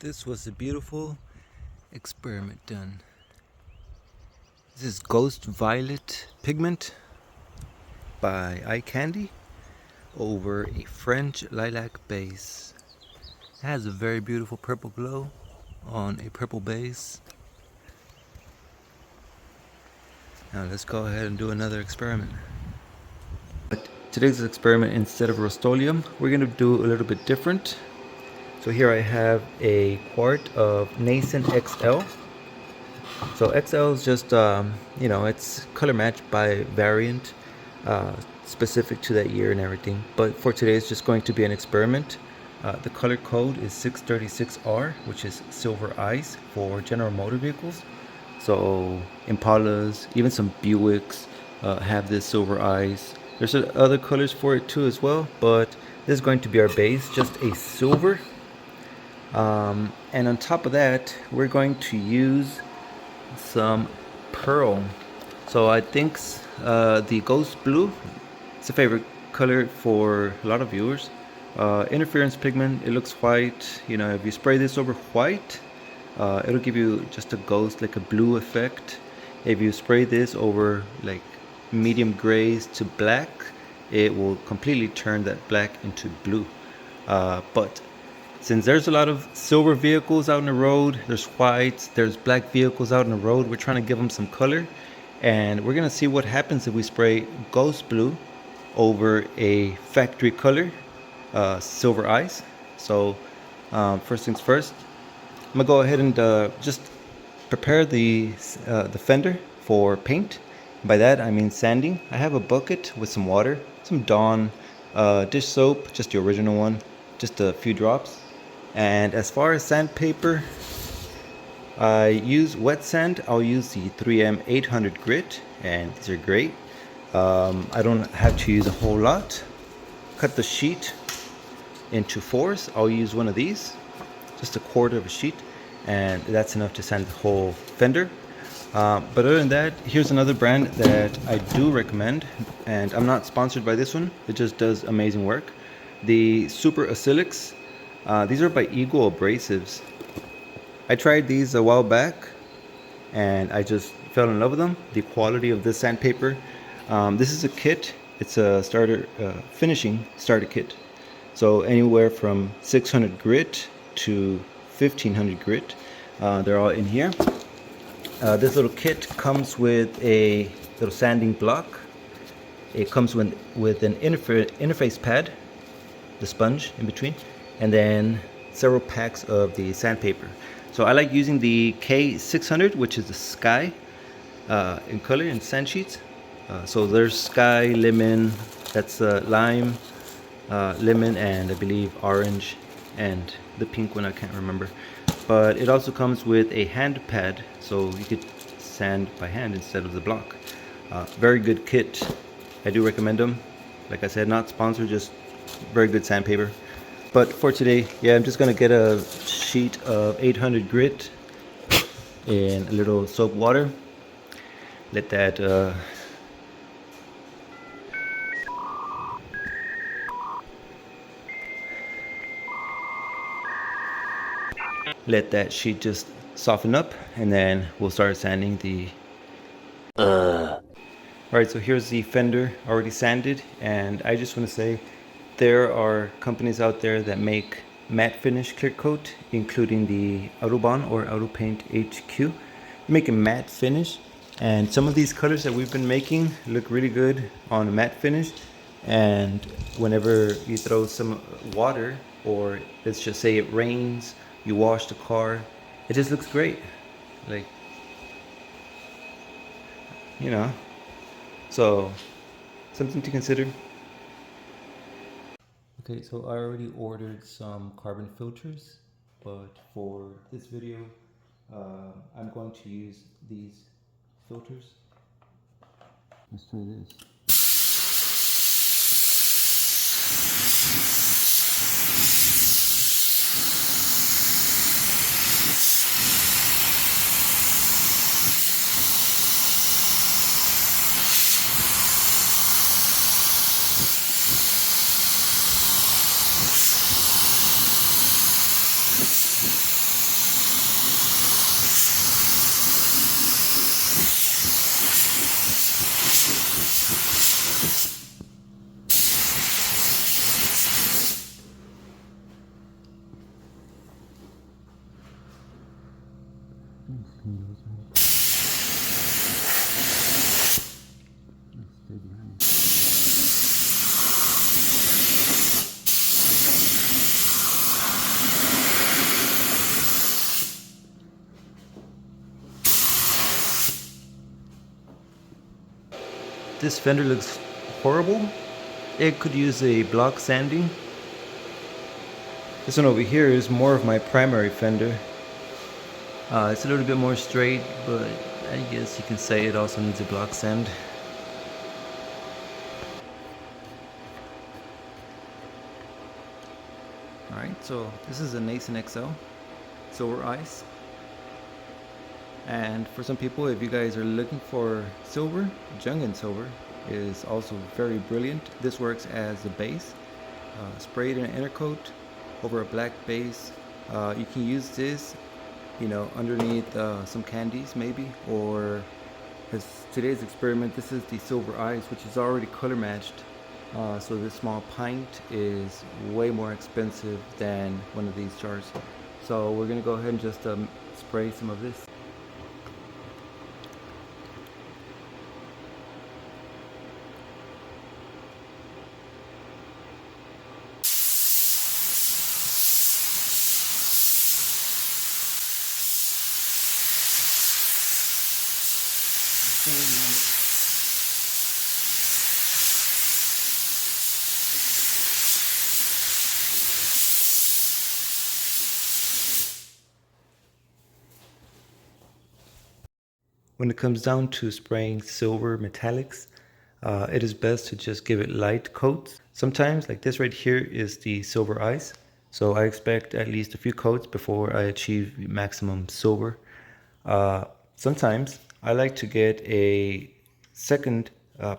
This was a beautiful experiment done. This is Ghost Violet pigment by Eye Candy over a French lilac base. It has a very beautiful purple glow on a purple base. Now let's go ahead and do another experiment. But today's experiment, instead of Rust-Oleum, we're going to do a little bit different. So here I have a quart of Nascent XL. So XL is just, it's color matched by variant, specific to that year and everything. But for today, it's just going to be an experiment. The color code is 636R, which is silver ice for general motor vehicles. So Impalas, even some Buicks have this silver ice. There's other colors for it too as well, but this is going to be our base, just a silver. And on top of that, we're going to use some pearl. So I think the Ghost Blue, it's a favorite color for a lot of viewers. Interference pigment, it looks white. If you spray this over white, it'll give you just a ghost, like a blue effect. If you spray this over like medium grays to black, it will completely turn that black into blue. But since there's a lot of silver vehicles out on the road, there's whites, there's black vehicles out on the road, we're trying to give them some color. And we're going to see what happens if we spray Ghost Blue over a factory color, silver ice. So first things first, I'm going to go ahead and just prepare the fender for paint. By that I mean sanding. I have a bucket with some water, some Dawn dish soap, just the original one, just a few drops. And as far as sandpaper, I use wet sand. I'll use the 3M 800 grit, and these are great. I don't have to use a whole lot. Cut the sheet into fours. I'll use one of these, just a quarter of a sheet, and that's enough to sand the whole fender. But other than that, here's another brand that I do recommend, and I'm not sponsored by this one. It just does amazing work. The Super Assilex. These are by Eagle Abrasives. I tried these a while back and I just fell in love with them. The quality of this sandpaper. This is a kit. It's a finishing starter kit. So anywhere from 600 grit to 1500 grit. They're all in here. This little kit comes with a little sanding block. It comes with an interface pad, the sponge in between, and then several packs of the sandpaper. So I like using the K600, which is the sky in color in sand sheets. So there's sky, lemon, that's lime, lemon, and I believe orange, and the pink one I can't remember. But it also comes with a hand pad, so you could sand by hand instead of the block. Very good kit. I do recommend them. Like I said, not sponsored, just very good sandpaper. But for today, yeah, I'm just gonna get a sheet of 800 grit in a little soap water. Let that sheet just soften up, and then we'll start sanding the Alright, so here's the fender already sanded, and I just want to say there are companies out there that make matte finish clear coat, including the Autobahn or Auto Paint HQ. They make a matte finish, and some of these colors that we've been making look really good on a matte finish. And whenever you throw some water, or let's just say it rains, you wash the car, it just looks great. Like, so something to consider. Okay, so I already ordered some carbon filters, but for this video, I'm going to use these filters. Let's try this. This fender looks horrible. It could use a block sanding. This one over here is more of my primary fender. It's a little bit more straight, but I guess you can say it also needs a block sand. Alright, so this is a Nason XL silver ice. And for some people, if you guys are looking for silver, Jungan silver is also very brilliant. This works as a base, sprayed in an Intercoat over a black base. You can use this, you know, underneath some candies maybe, or as today's experiment, this is the silver ice, which is already color matched. So this small pint is way more expensive than one of these jars. So we're gonna go ahead and just spray some of this. When it comes down to spraying silver metallics, it is best to just give it light coats. Sometimes, like this right here is the silver ice, so I expect at least a few coats before I achieve maximum silver. Sometimes I like to get a second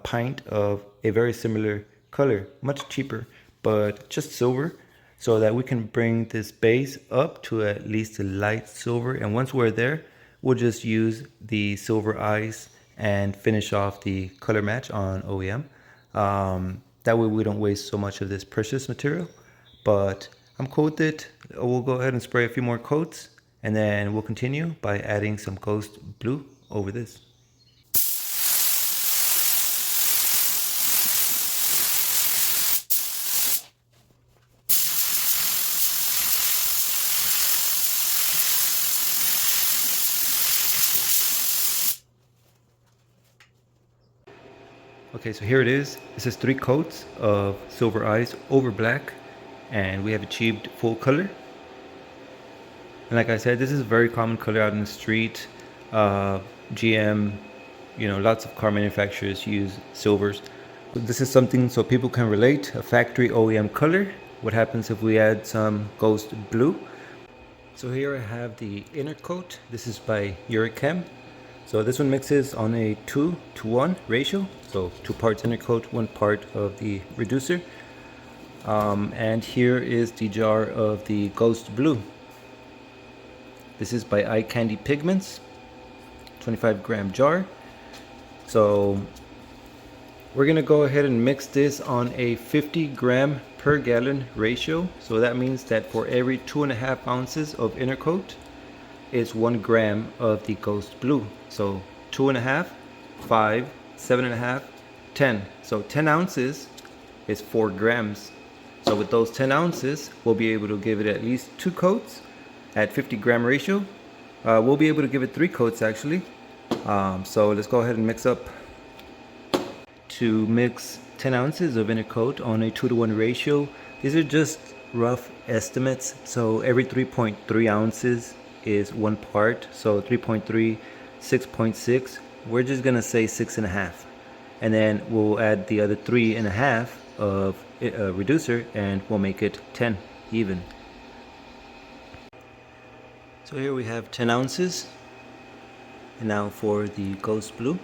pint of a very similar color, much cheaper, but just silver, so that we can bring this base up to at least a light silver. And once we're there, we'll just use the silver ice and finish off the color match on OEM. That way we don't waste so much of this precious material. But I'm cool with it. We'll go ahead and spray a few more coats, and then we'll continue by adding some ghost blue over this. Okay, so here it is. This is 3 coats of silver ice over black, and we have achieved full color. And like I said, this is a very common color out in the street. GM, you know, lots of car manufacturers use silvers. This is something so people can relate, a factory OEM color. What happens if we add some ghost blue? So here I have the Intercoat. This is by Urechem. So this one mixes on a 2-to-1 ratio. So 2 parts Intercoat, 1 part of the reducer. And here is the jar of the ghost blue. This is by Eye Candy Pigments, 25-gram jar. So we're gonna go ahead and mix this on a 50-gram per gallon ratio. So that means that for every 2.5 ounces of Intercoat is 1 gram of the ghost blue. So 2.5, 5, 7.5, 10. So 10 ounces is 4 grams. So with those 10 ounces, we'll be able to give it at least 2 coats at 50-gram ratio. We'll be able to give it 3 coats actually. So let's go ahead and mix up. To mix 10 ounces of Intercoat on a 2-to-1 ratio, these are just rough estimates. So every 3.3 ounces is 1 part. So 3.3, 6.6. We're just gonna say 6.5, and then we'll add the other 3.5 of reducer, and we'll make it 10 even. So here we have 10 ounces, and now for the ghost blue.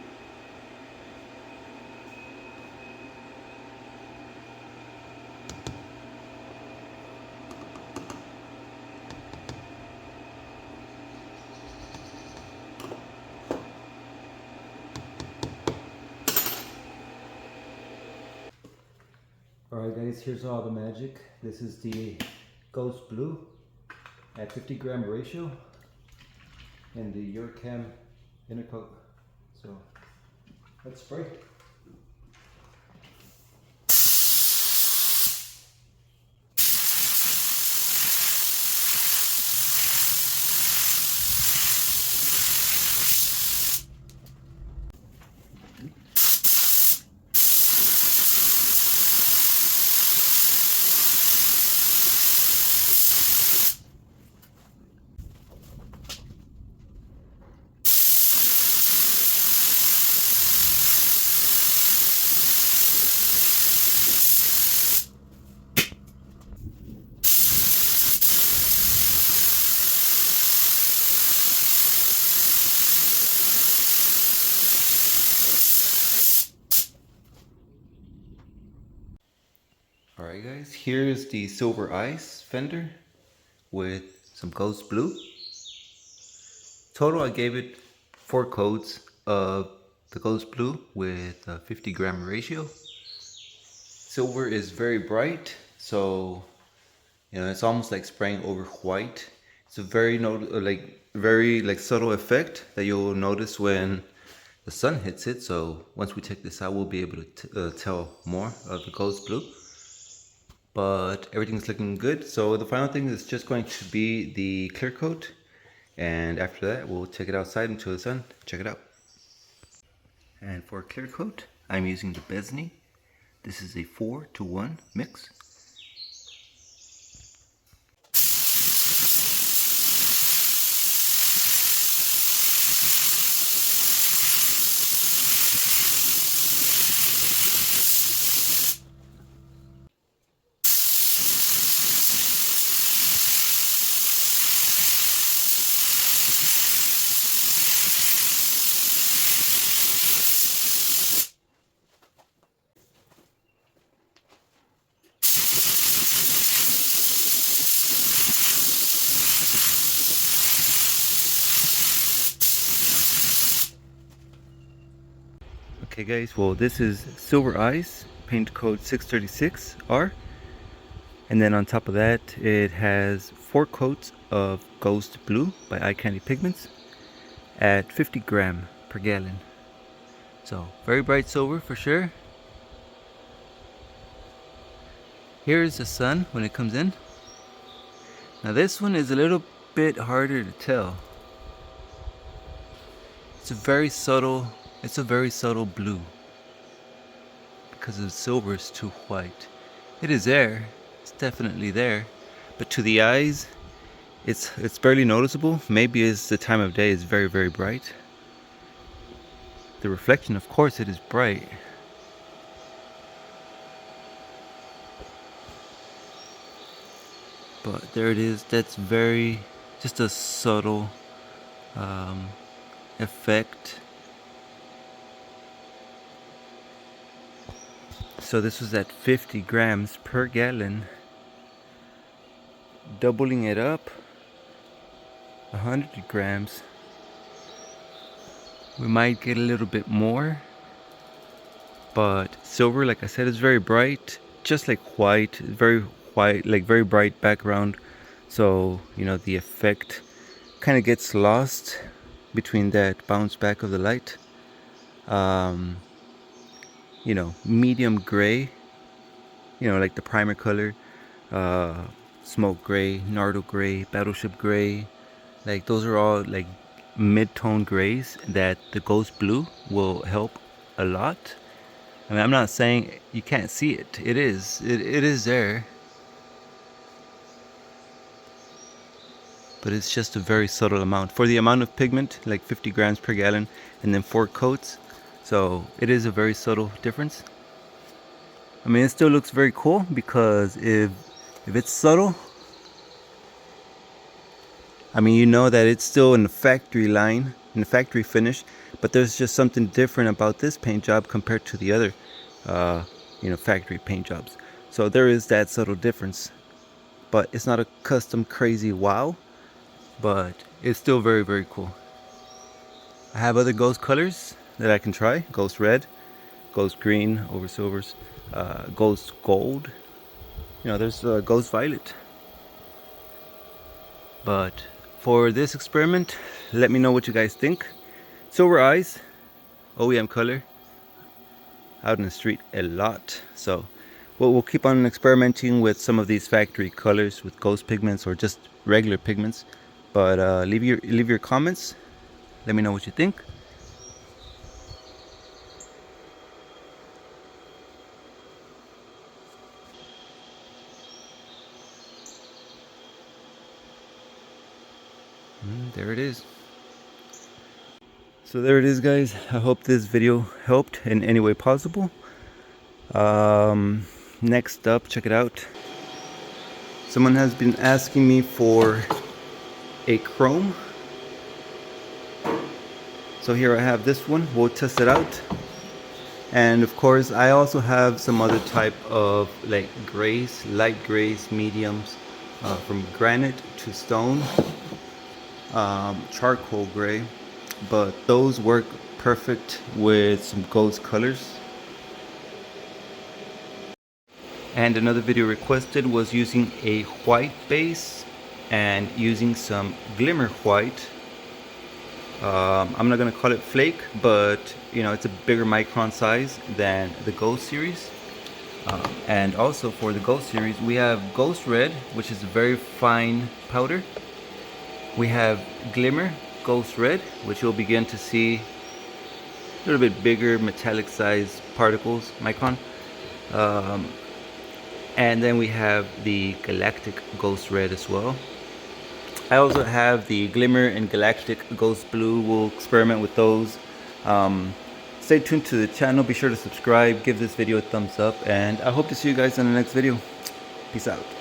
Alright guys, here's all the magic. This is the ghost blue at 50-gram ratio. and the Urechem Intercoat. So let's spray. Alright guys, here's the silver ice fender with some ghost blue. Total I gave it 4 coats of the ghost blue with a 50-gram ratio. Silver is very bright, so it's almost like spraying over white. It's a very subtle effect that you'll notice when the sun hits it. So once we take this out, we'll be able to tell more of the ghost blue. But everything's looking good. So the final thing is just going to be the clear coat, and after that we'll take it outside into the sun, check it out. And for clear coat, I'm using the Besney. This is a 4-to-1 mix. Okay guys, well this is Silver Ice, paint code 636R. And then on top of that, it has 4 coats of Ghost Blue by Eye Candy Pigments at 50 gram per gallon. So very bright silver for sure. Here's the sun when it comes in. Now this one is a little bit harder to tell. It's a very subtle blue because the silver is too white. It is there, it's definitely there, but to the eyes it's barely noticeable. Maybe it's the time of day is very, very bright. The reflection, of course, it is bright. But there it is. That's very, just a subtle effect. So this was at 50 grams per gallon. Doubling it up, 100 grams. We might get a little bit more. But silver, like I said, is very bright, just like white, very white, like very bright background. So, the effect kind of gets lost between that bounce back of the light. Medium gray, like the primer color, smoke gray, Nardo gray, battleship gray, like those are all like mid-tone grays that the ghost blue will help a lot. I mean, I'm not saying you can't see it. It is there. But it's just a very subtle amount. For the amount of pigment, like 50 grams per gallon, and then 4 coats. So it is a very subtle difference. I mean, it still looks very cool because if it's subtle, I mean, you know that it's still in the factory line, in the factory finish, but there's just something different about this paint job compared to the other, factory paint jobs. So there is that subtle difference, but it's not a custom crazy wow, but it's still very, very cool. I have other ghost colors that I can try. Ghost red, ghost green over silvers, ghost gold. There's ghost violet. But for this experiment, let me know what you guys think. Silver eyes, OEM color, out in the street a lot. So we'll keep on experimenting with some of these factory colors with ghost pigments or just regular pigments. But leave your comments. Let me know what you think. There it is. So there it is, guys. I hope this video helped in any way possible. Next up, check it out. Someone has been asking me for a chrome. So here I have this one. We'll test it out. And of course, I also have some other type of like grays, light grays, mediums, from granite to stone, charcoal gray. But those work perfect with some ghost colors. And another video requested was using a white base and using some glimmer white. I'm not gonna call it flake, but you know, it's a bigger micron size than the Ghost series. And also for the Ghost series, we have Ghost Red, which is a very fine powder. We have Glimmer Ghost Red, which you'll begin to see a little bit bigger metallic size particles, micron. And then we have the Galactic Ghost Red as well. I also have the Glimmer and Galactic Ghost Blue. We'll experiment with those. Stay tuned to the channel. Be sure to subscribe, give this video a thumbs up, and I hope to see you guys in the next video. Peace out.